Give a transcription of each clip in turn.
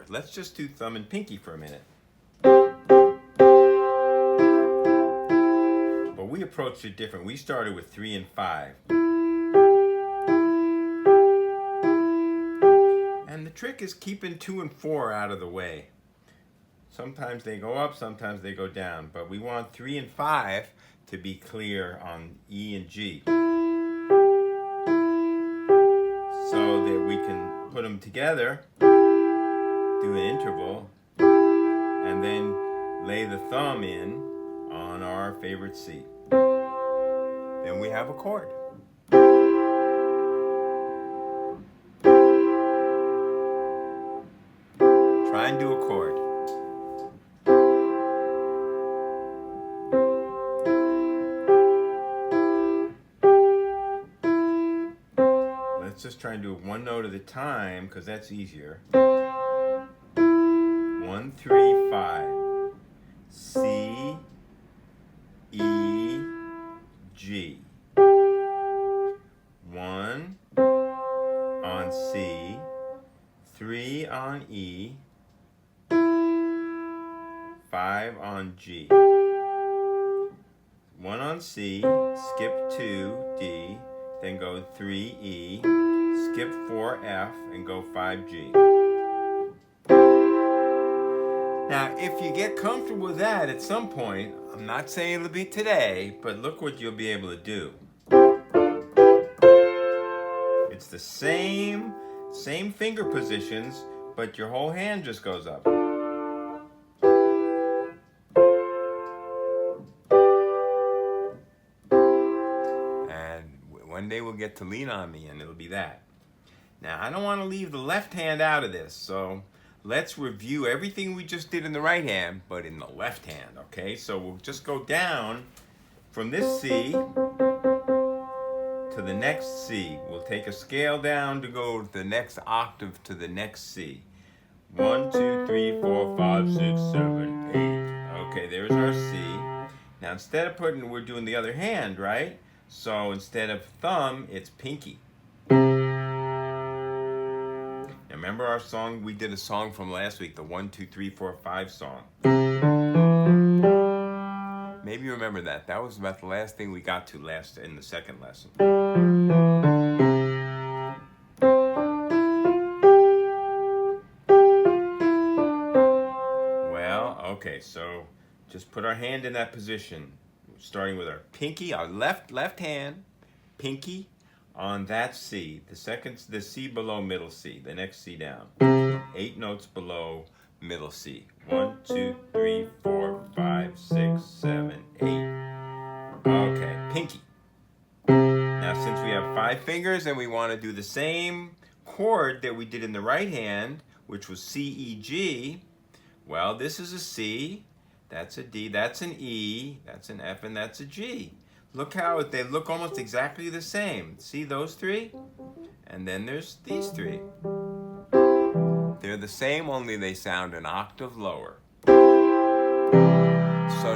Let's just do thumb and pinky for a minute. But we approached it different. We started with 3 and 5. And the trick is keeping 2 and 4 out of the way. Sometimes they go up, sometimes they go down. But we want 3 and 5 to be clear on E and G, so that we can put them together, do an interval, and then lay the thumb in on our favorite C. Then we have a chord. Try and do a chord. Let's just try and do it one note at a time, because that's easier. 1, 3, 5. C, E, G. 1 on C, 3 on E, 5 on G. 1 on C, skip 2, D, then go 3E, skip 4F, and go 5G. Now, if you get comfortable with that at some point, I'm not saying it'll be today, but look what you'll be able to do. It's the same finger positions, but your whole hand just goes up. And one day we'll get to Lean on Me, and it'll be that. Now, I don't want to leave the left hand out of this, so let's review everything we just did in the right hand, but in the left hand, okay? So we'll just go down from this C to the next C. We'll take a scale down to go to the next octave to the next C. 1, 2, 3, 4, 5, 6, 7, 8. Okay, there's our C. Now instead of we're doing the other hand, right? So instead of thumb, it's pinky. Remember our song? We did a song from last week, the 1, 2, 3, 4, 5 song. Maybe you remember that. That was about the last thing we got to in the second lesson. Well, okay, so just put our hand in that position, starting with our pinky, our left hand, pinky, on that C, the C below middle C, the next C down. 8 notes below middle C. 1, 2, 3, 4, 5, 6, 7, 8. Okay, pinky. Now since we have 5 fingers and we want to do the same chord that we did in the right hand, which was C, E, G, well, this is a C, that's a D, that's an E, that's an F, and that's a G. Look how they look almost exactly the same. See those 3? And then there's these 3. They're the same, only they sound an octave lower. So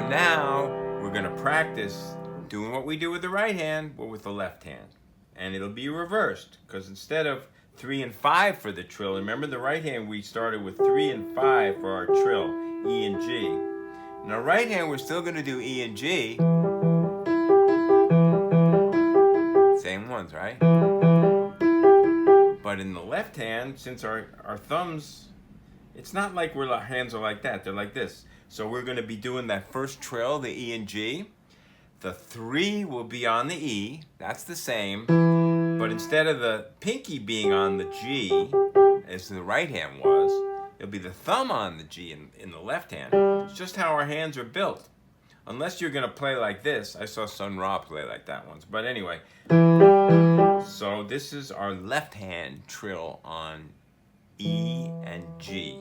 now we're going to practice doing what we do with the right hand, but with the left hand. And it'll be reversed, because instead of 3 and 5 for the trill, remember the right hand we started with 3 and 5 for our trill, E and G. In our right hand we're still going to do E and G. Same ones, right? But in the left hand, since our thumbs, it's not like our hands are like that. They're like this. So we're going to be doing that first trill, the E and G. The 3 will be on the E. That's the same. But instead of the pinky being on the G, as the right hand was, it'll be the thumb on the G in the left hand. It's just how our hands are built. Unless you're going to play like this. I saw Sun Ra play like that once. But anyway, so this is our left hand trill on E and G.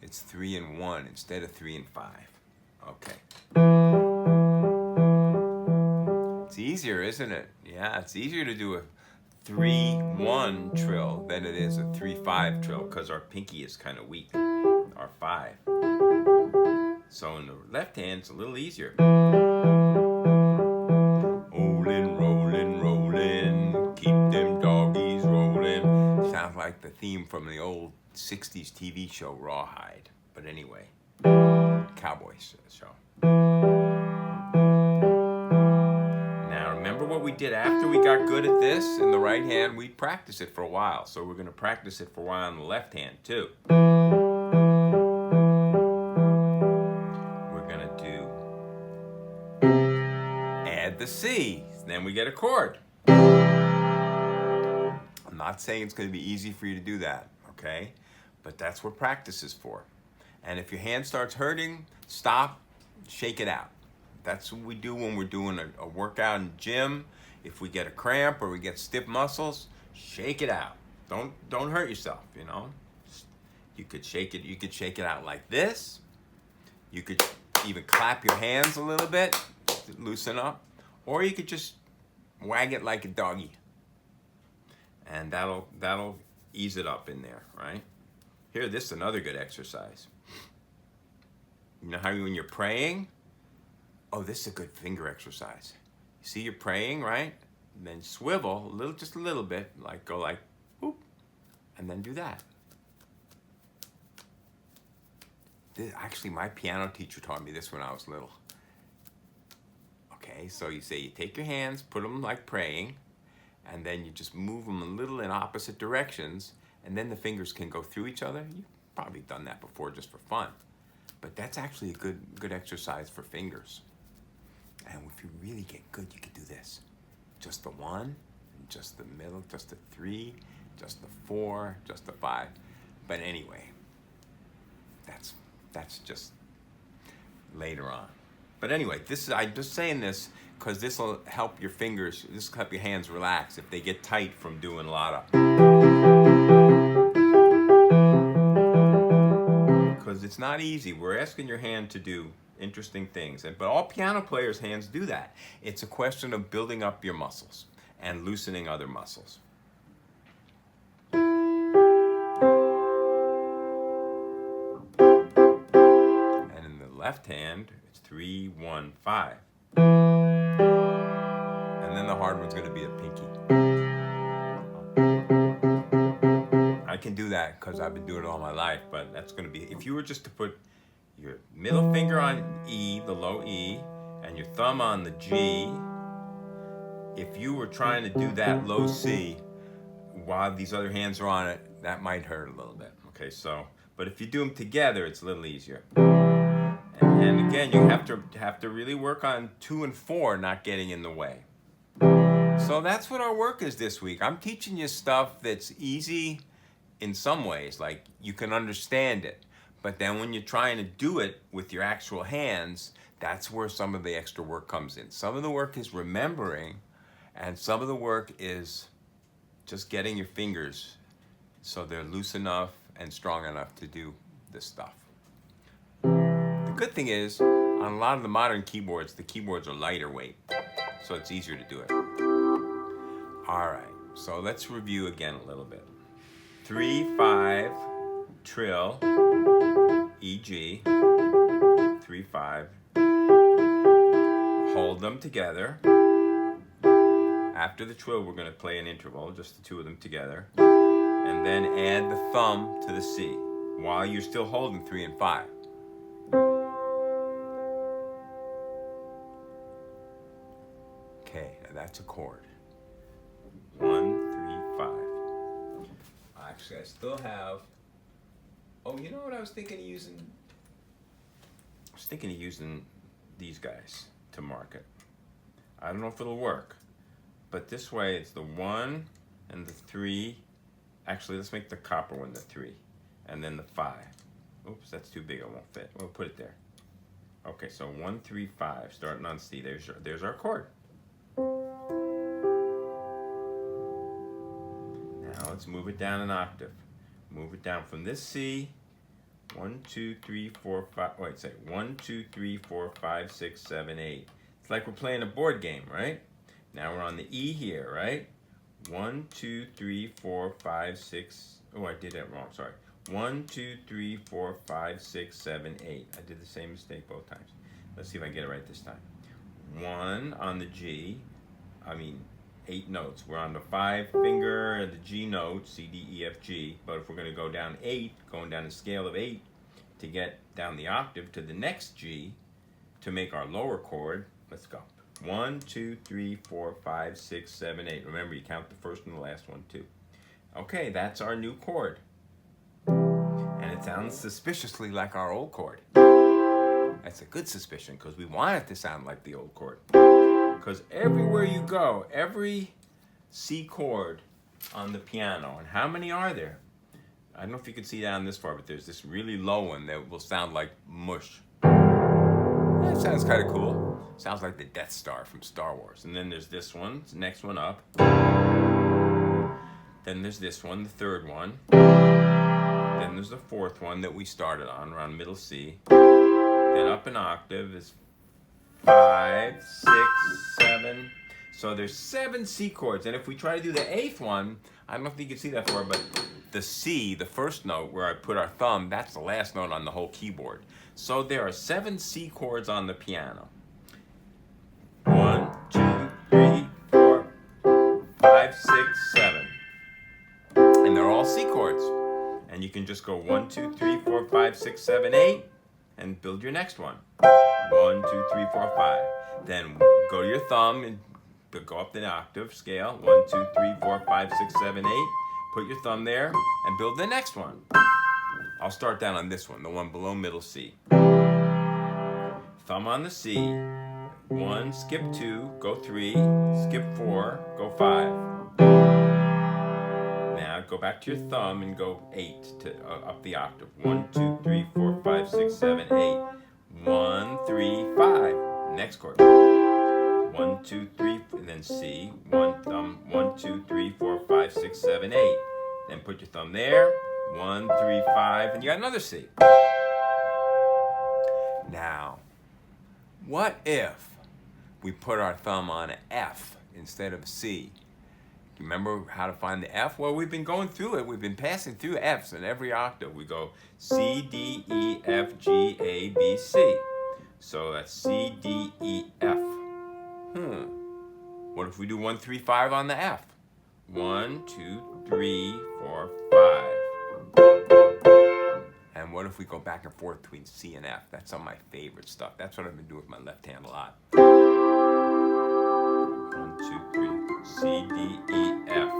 It's 3 and 1 instead of 3 and 5. Okay. It's easier, isn't it? Yeah, it's easier to do a 3-1 trill than it is a 3-5 trill, because our pinky is kind of weak, our 5. So in the left hand, it's a little easier. Rollin', rollin', rollin', keep them doggies rollin'. Sounds like like the theme from the old 60s TV show Rawhide. But anyway, Cowboys show. Now remember what we did after we got good at this in the right hand? We practiced it for a while. So we're going to practice it for a while in the left hand too. We're going to do add the C. Then we get a chord. I'm not saying it's going to be easy for you to do that, okay? But that's what practice is for. And if your hand starts hurting, stop, shake it out. That's what we do when we're doing a workout in the gym. If we get a cramp or we get stiff muscles, shake it out. Don't hurt yourself, you know? You could shake it out like this. You could even clap your hands a little bit to loosen up. Or you could just wag it like a doggy. And that'll ease it up in there, right? Here, this is another good exercise. You know how when you're praying, oh, this is a good finger exercise. You see you're praying, right? And then swivel just a little bit, like go like, whoop, and then do that. Actually, my piano teacher taught me this when I was little. Okay, so you take your hands, put them like praying, and then you just move them a little in opposite directions, and then the fingers can go through each other. You've probably done that before just for fun. But that's actually a good exercise for fingers. And if you really get good, you can do this. Just the 1, just the middle, just the 3, just the 4, just the 5. But anyway, that's just later on. But anyway, I'm just saying this because this will help your fingers, this will help your hands relax if they get tight from doing a lot of. Because it's not easy. We're asking your hand to do interesting things. But all piano players' hands do that. It's a question of building up your muscles and loosening other muscles. And in the left hand, it's 3, 1, 5. And then the hard one's going to be the pinky. I can do that because I've been doing it all my life, but that's going to be, if you were just to put your middle finger on E, the low E, and your thumb on the G, if you were trying to do that low C while these other hands are on it, that might hurt a little bit. Okay, so, but if you do them together, it's a little easier. And again, you have to really work on 2 and 4 not getting in the way. So that's what our work is this week. I'm teaching you stuff that's easy in some ways, like you can understand it. But then when you're trying to do it with your actual hands, that's where some of the extra work comes in. Some of the work is remembering, and some of the work is just getting your fingers so they're loose enough and strong enough to do this stuff. The good thing is, on a lot of the modern keyboards, the keyboards are lighter weight, so it's easier to do it. All right, so let's review again a little bit. 3, 5, trill, E, G, 3, 5. Hold them together. After the trill, we're going to play an interval, just the 2 of them together. And then add the thumb to the C while you're still holding 3 and 5. Okay, now that's a chord. 1, 3, 5. Actually, I still have. Oh, you know what I was thinking of using? I was thinking of using these guys to mark it. I don't know if it'll work, but this way it's the 1 and the 3. Actually, let's make the copper one the 3, and then the 5. Oops, that's too big. It won't fit. We'll put it there. Okay, so 1, 3, 5, starting on C. There's our chord. Now let's move it down an octave. Move it down from this C. 1, 2, 3, 4, 5. Wait, say 1, 2, 3, 4, 5, 6, 7, 8. It's like we're playing a board game, right? Now we're on the E here, right? 1, 2, 3, 4, 5, 6. Oh, I did that wrong. Sorry. 1, 2, 3, 4, 5, 6, 7, 8. I did the same mistake both times. Let's see if I get it right this time. 1 on the G. 8 notes. We're on the 5 finger, the G note, C, D, E, F, G. But if we're going to go down 8, going down a scale of 8 to get down the octave to the next G to make our lower chord, let's go. 1, 2, 3, 4, 5, 6, 7, 8. Remember, you count the first and the last one too. Okay, that's our new chord. And it sounds suspiciously like our old chord. That's a good suspicion because we want it to sound like the old chord. Because everywhere you go, every C chord on the piano, and how many are there? I don't know if you can see down this far, but there's this really low one that will sound like mush. That sounds kind of cool. Sounds like the Death Star from Star Wars. And then there's this one, it's the next one up. Then there's this one, the third one. Then there's the fourth one that we started on, around middle C. Then up an octave is 5, 6, 7. So there's 7 C chords. And if we try to do the 8th one, I don't know if you can see that far, but the C, the first note where I put our thumb, that's the last note on the whole keyboard. So there are 7 C chords on the piano. 1, 2, 3, 4, 5, 6, 7. And they're all C chords. And you can just go 1, 2, 3, 4, 5, 6, 7, 8, and build your next one. 1, 2, 3, 4, 5. Then go to your thumb and go up the octave scale. 1, 2, 3, 4, 5, 6, 7, 8. Put your thumb there and build the next one. I'll start down on this one, the one below middle C. Thumb on the C. 1, skip 2, go 3, skip 4, go 5. Now go back to your thumb and go 8 to up the octave. 1, 2, 3, 4, 5, 6, 7, 8. 1, 3, 5. Next chord. 1, 2, 3, and then C. 1 thumb. 1, 2, 3, 4, 5, 6, 7, 8. Then put your thumb there. 1, 3, 5, and you got another C. Now, what if we put our thumb on an F instead of C? Remember how to find the F? Well, we've been going through it. We've been passing through Fs in every octave. We go C, D, E, F, G, A, B, C. So that's C, D, E, F. What if we do 1, 3, 5 on the F? 1, 2, 3, 4, 5. And what if we go back and forth between C and F? That's some of my favorite stuff. That's what I've been doing with my left hand a lot. 1, 2, 3, C, D, E, F.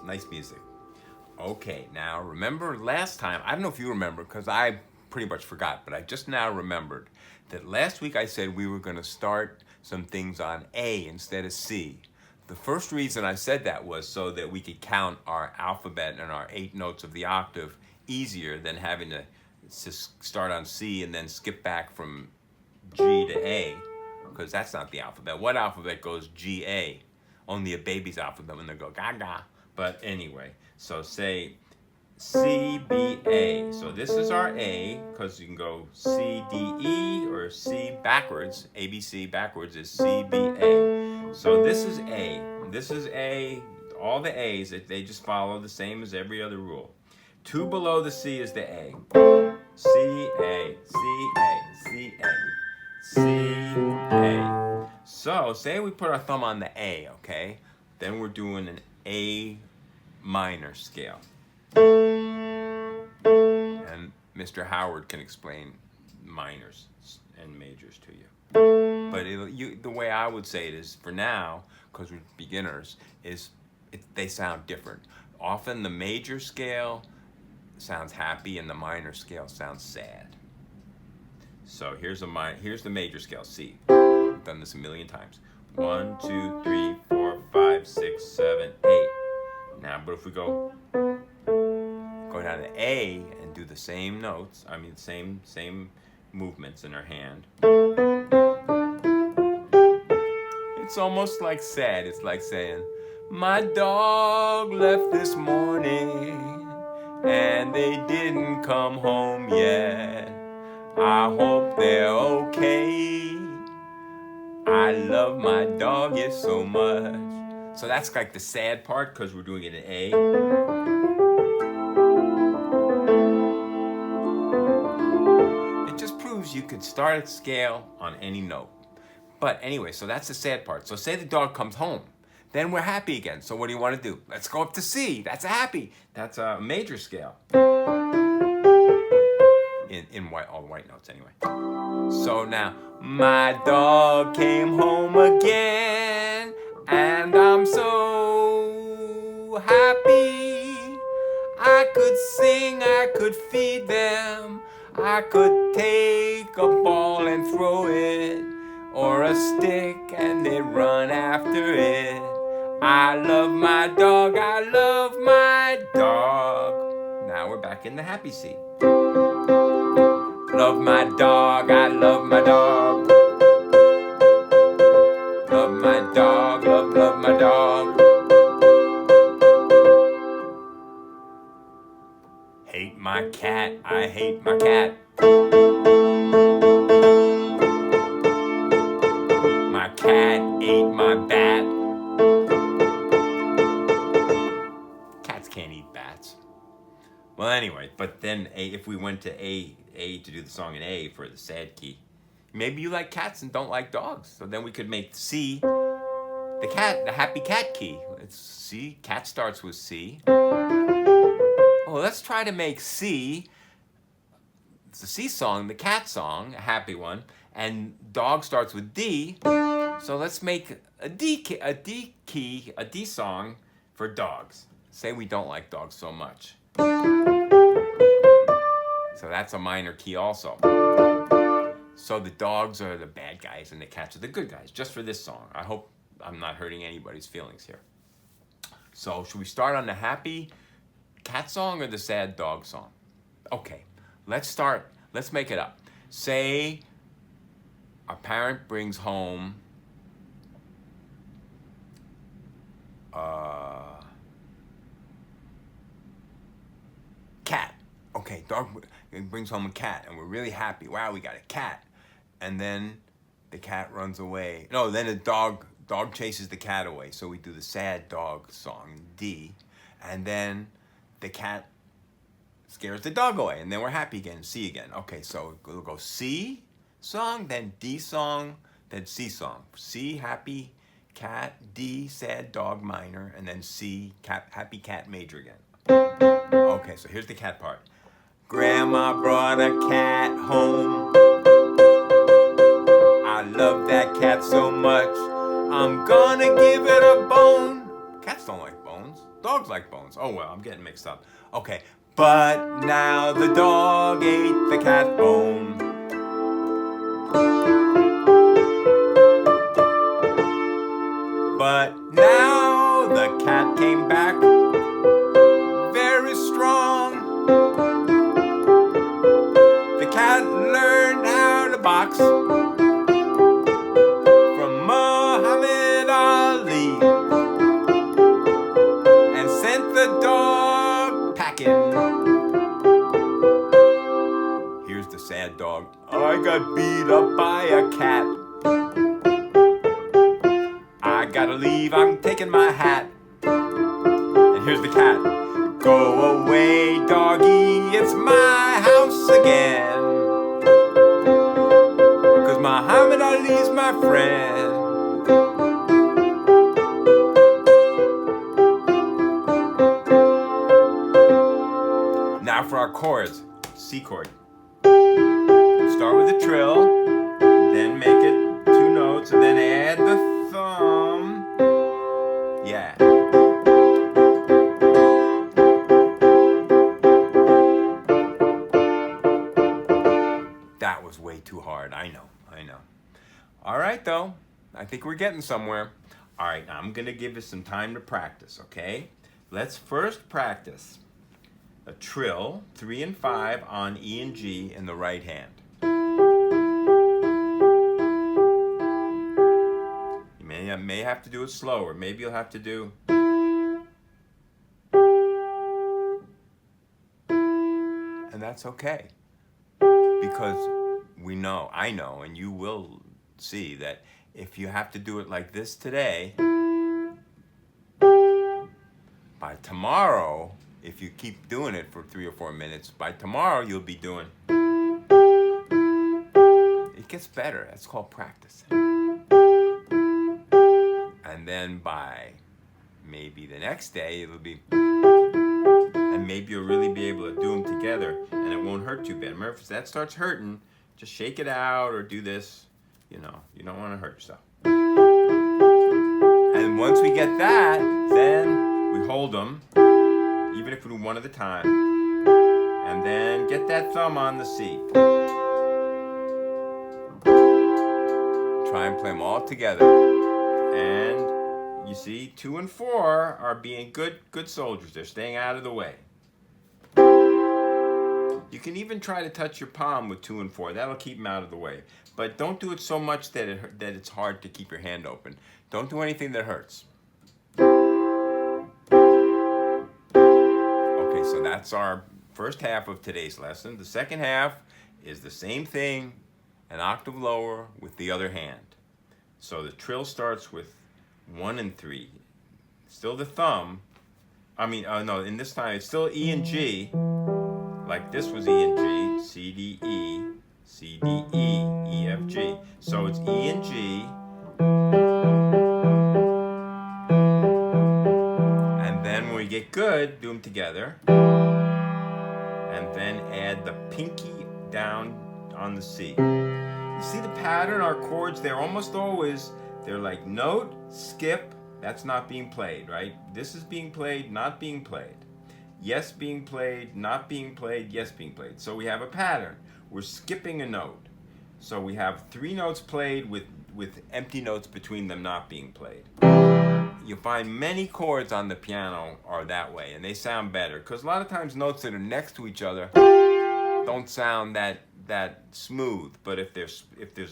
Nice music. Okay, now remember last time, I don't know if you remember because I pretty much forgot, but I just now remembered that last week I said we were going to start some things on A instead of C. The first reason I said that was so that we could count our alphabet and our 8 notes of the octave easier than having to start on C and then skip back from G to A, because that's not the alphabet. What alphabet goes G-A? Only a baby's alphabet when they go gaga. But anyway, so say C-B-A. So this is our A, because you can go C-D-E or C backwards. A-B-C backwards is C-B-A. So this is A. This is A. All the A's, they just follow the same as every other rule. 2 below the C is the A. C-A, C-A, C-A, C-A. So say we put our thumb on the A, okay? Then we're doing an A minor scale. And Mr. Howard can explain minors and majors to you. But the way I would say it is, for now, because we're beginners, they sound different. Often the major scale sounds happy and the minor scale sounds sad. So here's the major scale, C. I've done this a million times. 1, 2, 3, 4, 5, 6, 7, 8. Now, but if we go down to A and do the same notes, I mean same movements in our hand. it's almost like sad. It's like saying, my dog left this morning and they didn't come home yet. I hope they're okay. I love my dog, yes, so much. So that's like the sad part because we're doing it in A. It just proves you could start a scale on any note. But anyway, so that's the sad part. So say the dog comes home. Then we're happy again. So what do you want to do? Let's go up to C. That's a happy. That's a major scale. In white, all the white notes anyway. So now, my dog came home again, and I'm so happy. I could sing, I could feed them, I could take a ball and throw it, or a stick and they'd run after it. I love my dog, I love my dog. Now we're back in the happy C. Love my dog, I love my dog. Love my dog, love my dog. Hate my cat, I hate my cat. My cat ate my bat. Cats can't eat bats. Well, anyway, but then if we went to A to do the song in A for the sad key, maybe you like cats and don't like dogs. So then we could make C the happy cat key. It's C, cat starts with C. Well, let's try to make C, it's a C song, the cat song, a happy one, and dog starts with D. So let's make a D song for dogs. Say we don't like dogs so much. So that's a minor key also. So the dogs are the bad guys and the cats are the good guys, just for this song. I hope I'm not hurting anybody's feelings here. So should we start on the happy cat song or the sad dog song? Okay, let's make it up. Say a parent brings home cat. Okay, dog brings home a cat and we're really happy. Wow, we got a cat. And then the cat runs away. No, then the dog chases the cat away. So we do the sad dog song, D. And then the cat scares the dog away. And then we're happy again, C again. Okay, so we'll go C song, then D song, then C song. C, happy cat, D, sad dog minor, and then C, happy cat major again. Okay, so here's the cat part. Grandma brought a cat home. I love that cat so much. I'm gonna give it a bone. Cats don't like bones. Dogs like bones. Oh well, I'm getting mixed up. Okay, but now the dog ate the cat bone. But now the cat came back very strong. The cat learned how to box from Muhammad Ali and sent the dog packing. Here's the sad dog. I got beat up by a cat. I gotta leave, I'm taking my hat. And here's the cat. Go away, doggy, it's my house again. 'Cause Muhammad Ali's my friend. Now for our chords. C chord. Start with a trill, then make it 2 notes, and then add the thumb. Yeah. That was way too hard. I know. All right, though. I think we're getting somewhere. All right, now I'm going to give you some time to practice, okay? Let's first practice a trill, 3 and 5 on E and G in the right hand. may have to do it slower. Maybe you'll have to do. And that's okay. Because I know, and you will see that if you have to do it like this today, by tomorrow, if you keep doing it for 3 or 4 minutes, by tomorrow you'll be doing. It gets better. That's called practice. And then by maybe the next day, it'll be, and maybe you'll really be able to do them together, and it won't hurt too bad. Remember, if that starts hurting, just shake it out or do this. You don't want to hurt yourself. And once we get that, then we hold them, even if we do one at a time, and then get that thumb on the C. Try and play them all together. And you see, 2 and 4 are being good soldiers. They're staying out of the way. You can even try to touch your palm with 2 and 4. That'll keep them out of the way. But don't do it so much that it's hard to keep your hand open. Don't do anything that hurts. Okay, so that's our first half of today's lesson. The second half is the same thing, an octave lower with the other hand. So the trill starts with 1 and 3. Still the thumb. No, in this time it's still E and G. Like this was E and G, C, D, E, C, D, E, E, F, G. So it's E and G. And then when we get good, do them together. And then add the pinky down on the C. You see the pattern, our chords, they're almost always, they're like note, skip, that's not being played, right? This is being played, not being played. Yes being played, not being played, yes being played. So we have a pattern. We're skipping a note. So we have 3 notes played with empty notes between them not being played. You'll find many chords on the piano are that way, and they sound better. Because a lot of times notes that are next to each other don't sound that smooth. But if there's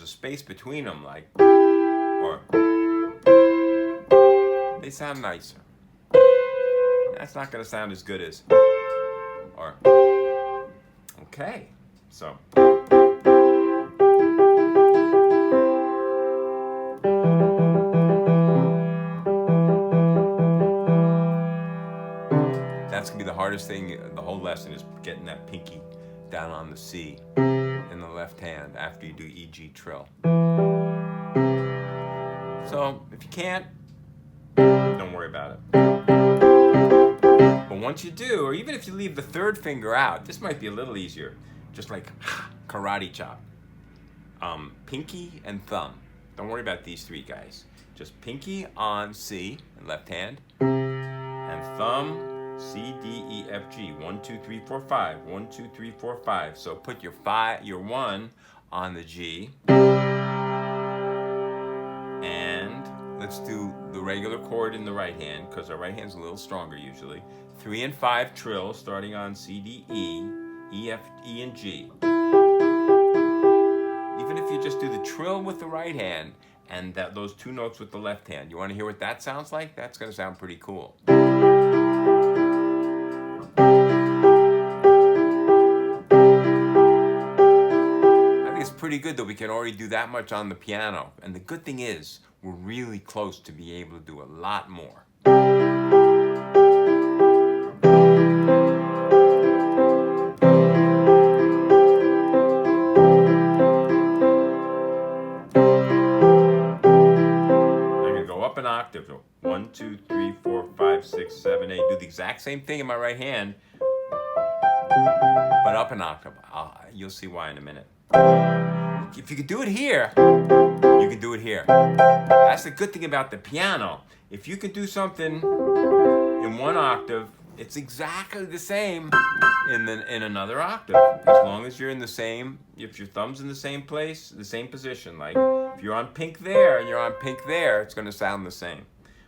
a space between them, like, or, they sound nicer. That's not going to sound as good as, or, okay, so. That's going to be the hardest thing, the whole lesson, is getting that pinky down on the C in the left hand after you do E, G, trill. So, if you can't, don't worry about it. But once you do, or even if you leave the 3rd finger out, this might be a little easier. Just like karate chop. Pinky and thumb. Don't worry about these 3 guys. Just pinky on C in left hand, and thumb C, D, E, F, G. 1, 2, 3, 4, 5. 1, 2, 3, 4, 5. So put your 1 on the G. And let's do the regular chord in the right hand, because our right hand's a little stronger usually. 3 and 5 trill, starting on C, D, E, E, F, E, and G. Even if you just do the trill with the right hand and those 2 notes with the left hand, you want to hear what that sounds like? That's going to sound pretty cool. It's pretty good that we can already do that much on the piano. And the good thing is, we're really close to being able to do a lot more. I'm going to go up an octave. 1, 2, 3, 4, 5, 6, 7, 8. Do the exact same thing in my right hand, but up an octave. You'll see why in a minute. If you can do it here, you can do it here. That's the good thing about the piano. If you can do something in 1 octave, it's exactly the same in another octave. As long as you're in the same, if your thumb's in the same place, the same position. Like if you're on pink there and you're on pink there, it's going to sound the same.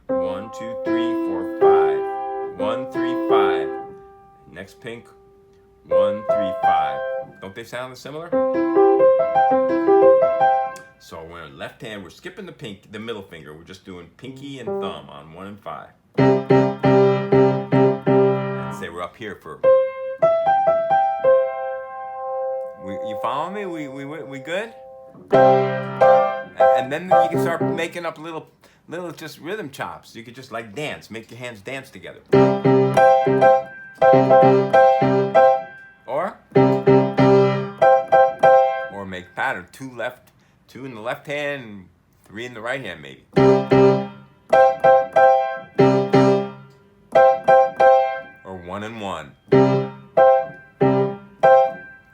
1, 2, 3, 4, 5. 1, 3, 5. Next pink. 1, 3, 5. Don't they sound similar? So we're in left hand, we're skipping the middle finger. We're just doing pinky and thumb on 1 and 5. And say we're up here for. You follow me? We good? And then you can start making up little just rhythm chops. You could just like dance, make your hands dance together. Or make pattern, 2 in the left hand, and 3 in the right hand maybe. Or 1 and 1.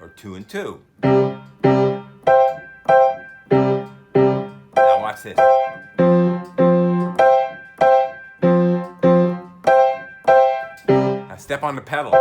Or 2 and 2. Now watch this. Now step on the pedal.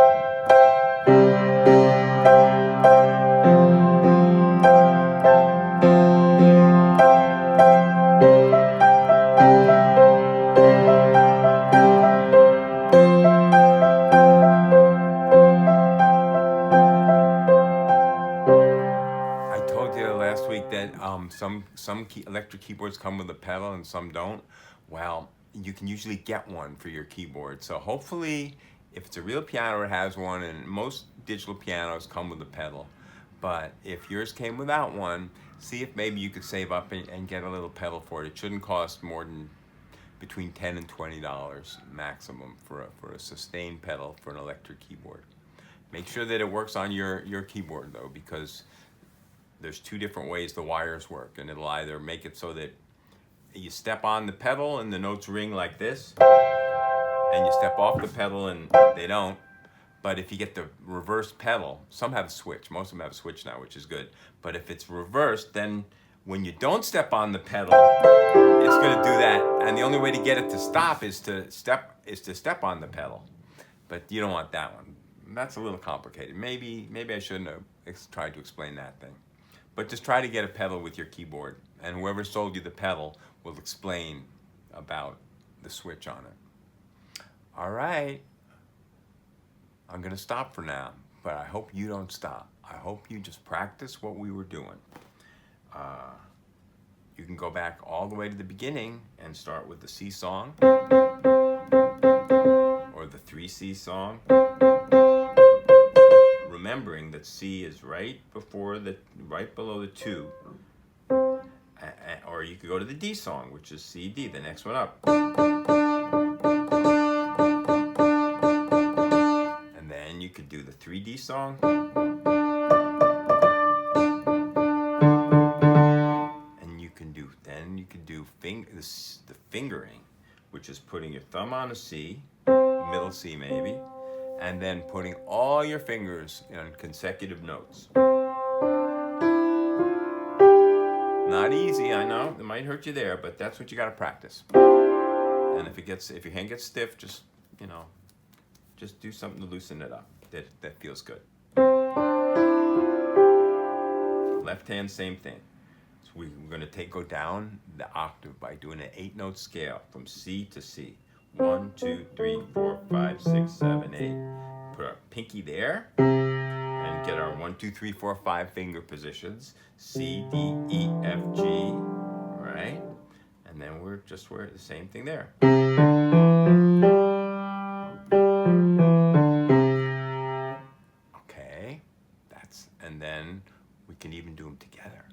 Last week that some electric keyboards come with a pedal and some don't. Well, you can usually get one for your keyboard. So hopefully, if it's a real piano, it has one, and most digital pianos come with a pedal. But if yours came without one, see if maybe you could save up and get a little pedal for it. It shouldn't cost more than between $10 and $20 maximum for a sustained pedal for an electric keyboard. Make sure that it works on your keyboard though, because there's 2 different ways the wires work, and it'll either make it so that you step on the pedal and the notes ring like this, and you step off the pedal and they don't. But if you get the reverse pedal, some have a switch, most of them have a switch now, which is good. But if it's reversed, then when you don't step on the pedal, it's going to do that. And the only way to get it to stop is to step on the pedal. But you don't want that one. That's a little complicated. Maybe I shouldn't have tried to explain that thing. But just try to get a pedal with your keyboard, and whoever sold you the pedal will explain about the switch on it. All right, I'm gonna stop for now, but I hope you don't stop. I hope you just practice what we were doing. You can go back all the way to the beginning and start with the C song, or the 3C song. Remembering that C is right below the 2, or you could go to the D song, which is C, D, the next one up, and then you could do the 3D song, and you can do the fingering, which is putting your thumb on a C, middle C maybe, and then putting all your fingers on consecutive notes. Not easy, I know. It might hurt you there, but that's what you got to practice. And if your hand gets stiff, just do something to loosen it up. That feels good. Left hand, same thing. So we're going to go down the octave by doing an 8-note scale from C to C. 1, 2, 3, 4, 5, 6, 7, 8. Put our pinky there and get our 1, 2, 3, 4, 5 finger positions. C, D, E, F, G. Right? And then we're the same thing there. Okay. And then we can even do them together.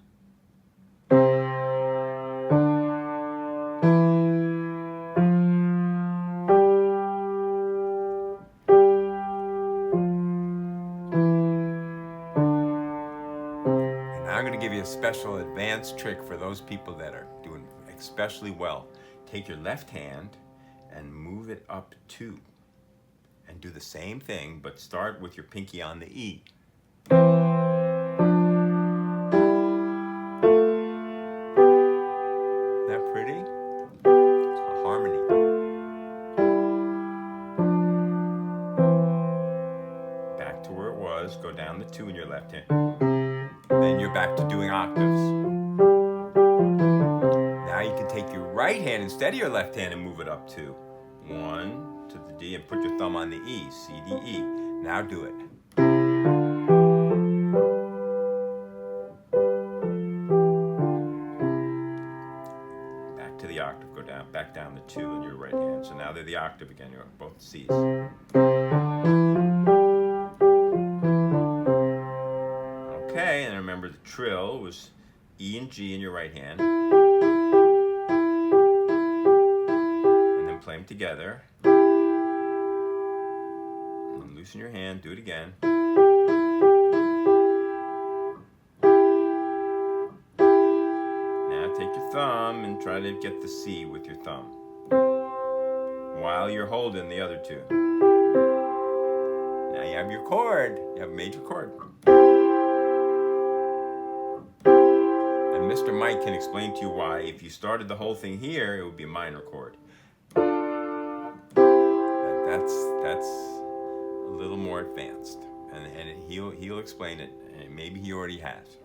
I'm going to give you a special advanced trick for those people that are doing especially well. Take your left hand and move it up 2. And do the same thing, but start with your pinky on the E. Isn't that pretty? It's a harmony. Back to where it was. Go down the 2 in your left hand. Then you're back to doing octaves. Now you can take your right hand instead of your left hand and move it up 2. 1 to the D and put your thumb on the E. C, D, E. Now do it. now they're the octave again, you're both C's. Okay, and remember the trill was E and G in your right hand. And then play them together. And loosen your hand, do it again. Now take your thumb and try to get the C with your thumb while you're holding the other two. Now you have your chord. You have a major chord. And Mr. Mike can explain to you why if you started the whole thing here, it would be a minor chord. But that's a little more advanced, and he'll explain it, and maybe he already has.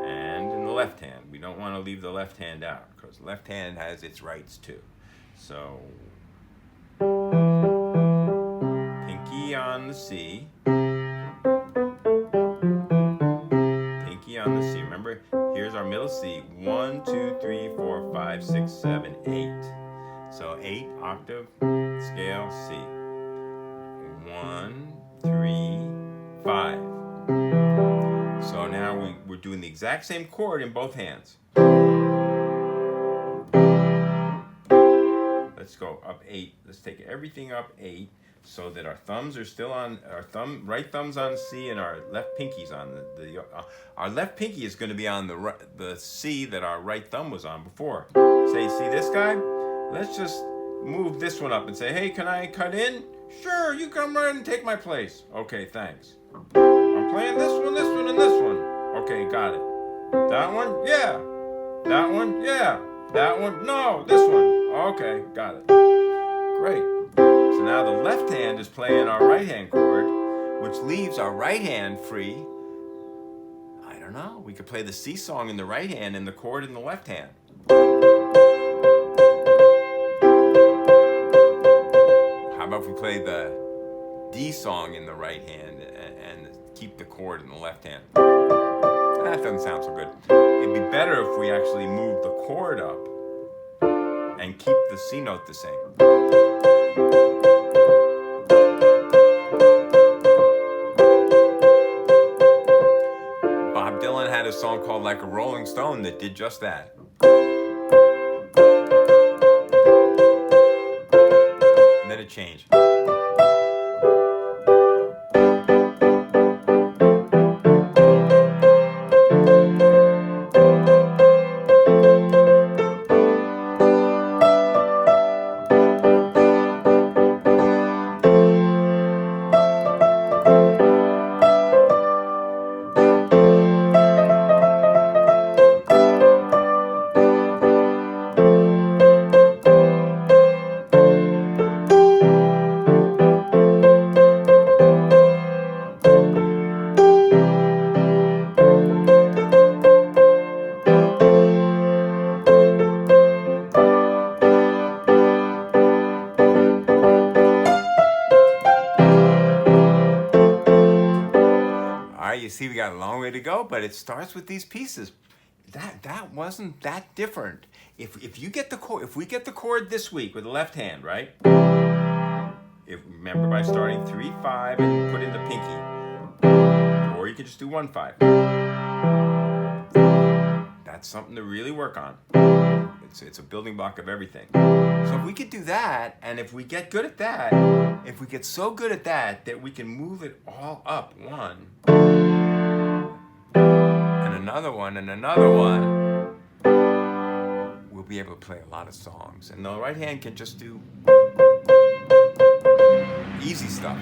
And in the left hand, we don't want to leave the left hand out because the left hand has its rights too. So pinky on the C, pinky on the C. Remember, here's our middle C. 1, 2, 3, 4, 5, 6, 7, 8. So 8 octave scale C. 1, 3, 5. So now we're doing the exact same chord in both hands. Let's go up 8. Let's take everything up 8 so that our thumbs are still on, right thumb's on C and our left pinky's on our left pinky is going to be on the C that our right thumb was on before. Say, see this guy? Let's just move this one up and say, hey, can I cut in? Sure, you come right and take my place. Okay, thanks. I'm playing this one, and this one. Okay, got it. That one? Yeah. That one? Yeah. That one? No, this one. Okay, got it. Great. So now the left hand is playing our right hand chord, which leaves our right hand free. I don't know. We could play the C song in the right hand and the chord in the left hand. How about if we play the D song in the right hand and keep the chord in the left hand? That doesn't sound so good. It'd be better if we actually move the chord up and keep the C note the same. Bob Dylan had a song called Like a Rolling Stone that did just that. And then it changed. You see, we got a long way to go, but it starts with these pieces. That wasn't that different. If you get the chord, if we get the chord this week with the left hand, right? Remember by starting 3, 5 and put in the pinky, or you can just do 1, 5. That's something to really work on. It's a building block of everything. So if we could do that, and if we get good at that, if we get so good at that we can move it all up 1. Another one, and another one, we'll be able to play a lot of songs. And the right hand can just do easy stuff.